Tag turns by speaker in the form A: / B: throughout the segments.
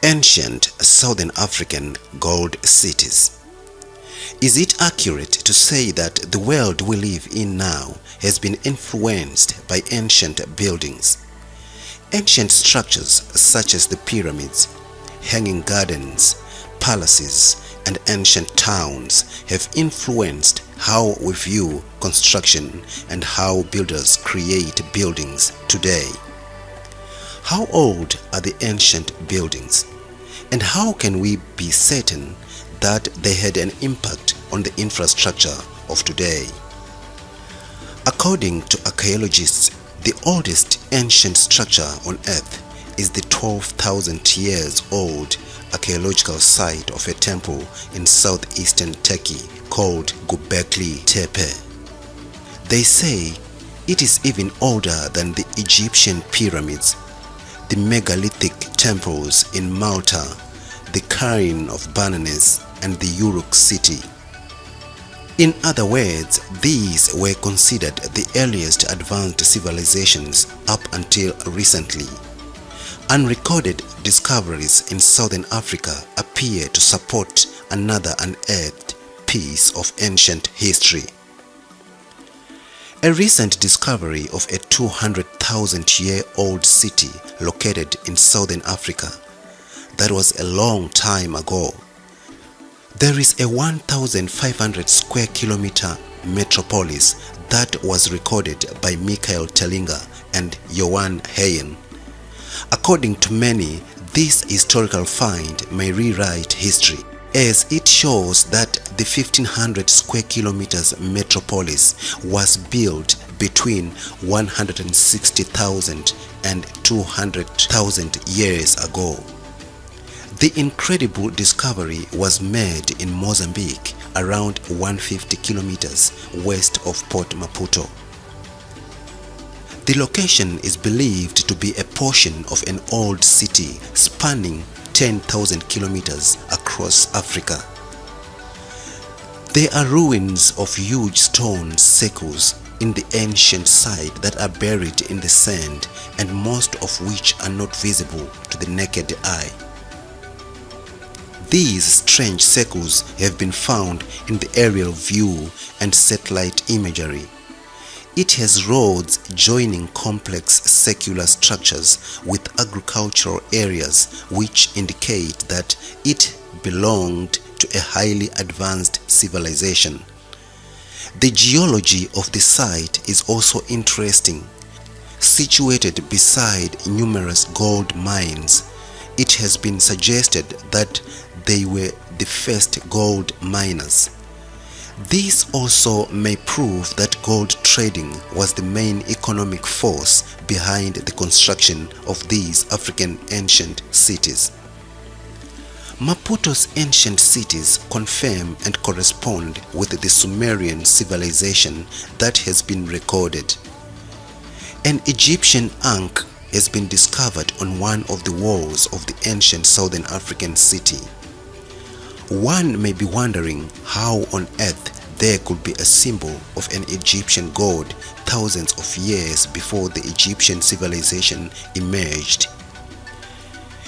A: Ancient Southern African gold cities. Is it accurate to say that the world we live in now has been influenced by ancient buildings? Ancient structures such as the pyramids, hanging gardens, palaces, and ancient towns have influenced how we view construction and how builders create buildings today. How old are the ancient buildings, and how can we be certain that they had an impact on the infrastructure of today? According to archaeologists, the oldest ancient structure on earth is the 12,000 years old archaeological site of a temple in southeastern Turkey called Göbekli Tepe. They say it is even older than the Egyptian pyramids, the megalithic temples in Malta, the Cairn of Berenice, and the Uruk city. In other words, these were considered the earliest advanced civilizations up until recently. Unrecorded discoveries in southern Africa appear to support another unearthed piece of ancient history. A recent discovery of a 200,000-year-old city located in southern Africa that was a long time ago. There is a 1,500 square kilometer metropolis that was recorded by Michael Tellinger and Johan Heyen. According to many, this historical find may rewrite history, as it shows that the 1,500 square kilometers metropolis was built between 160,000 and 200,000 years ago. The incredible discovery was made in Mozambique, around 150 kilometers west of Port Maputo. The location is believed to be a portion of an old city spanning 10,000 kilometers across Africa. There are ruins of huge stone circles in the ancient site that are buried in the sand, and most of which are not visible to the naked eye. These strange circles have been found in the aerial view and satellite imagery. It has roads joining complex circular structures with agricultural areas, which indicate that it belonged to a highly advanced civilization. The geology of the site is also interesting. Situated beside numerous gold mines, it has been suggested that they were the first gold miners. This also may prove that gold trading was the main economic force behind the construction of these African ancient cities. Maputo's ancient cities confirm and correspond with the Sumerian civilization that has been recorded. An Egyptian ankh has been discovered on one of the walls of the ancient Southern African city. One may be wondering how on earth there could be a symbol of an Egyptian god thousands of years before the Egyptian civilization emerged.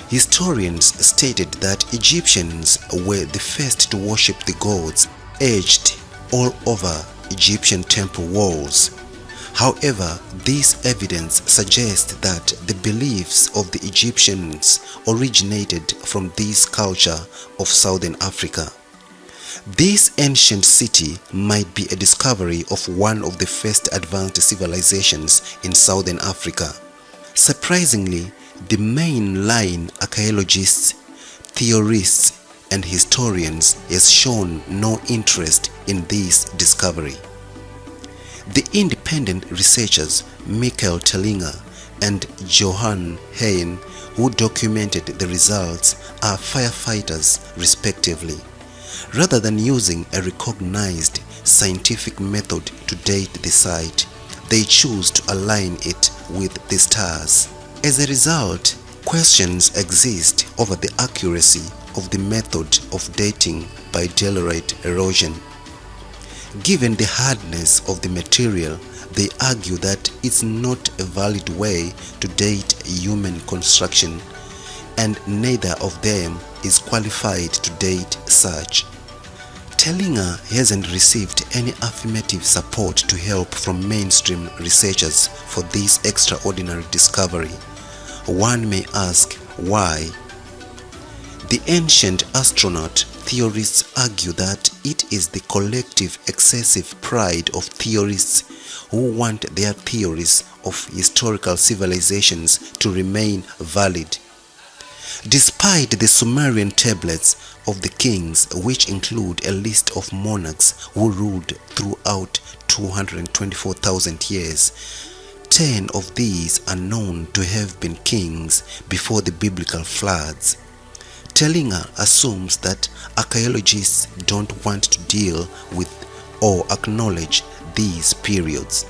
A: Historians stated that Egyptians were the first to worship the gods etched all over Egyptian temple walls. However, this evidence suggests that the beliefs of the Egyptians originated from this culture of southern Africa. This ancient city might be a discovery of one of the first advanced civilizations in southern Africa. Surprisingly, the mainline archaeologists, theorists, and historians has shown no interest in this discovery. The independent researchers Michael Tellinger and Johan Heyen, who documented the results, are firefighters respectively. Rather than using a recognized scientific method to date the site, they choose to align it with the stars. As a result, questions exist over the accuracy of the method of dating by dendrite erosion. Given the hardness of the material, they argue that it's not a valid way to date human construction, and neither of them is qualified to date such. Ntlela hasn't received any affirmative support to help from mainstream researchers for this extraordinary discovery. One may ask why. The ancient astronaut theorists argue that it is the collective excessive pride of theorists who want their theories of historical civilizations to remain valid. Despite the Sumerian tablets of the kings, which include a list of monarchs who ruled throughout 224,000 years, 10 of these are known to have been kings before the biblical floods. Ntlela assumes that archaeologists don't want to deal with or acknowledge these periods.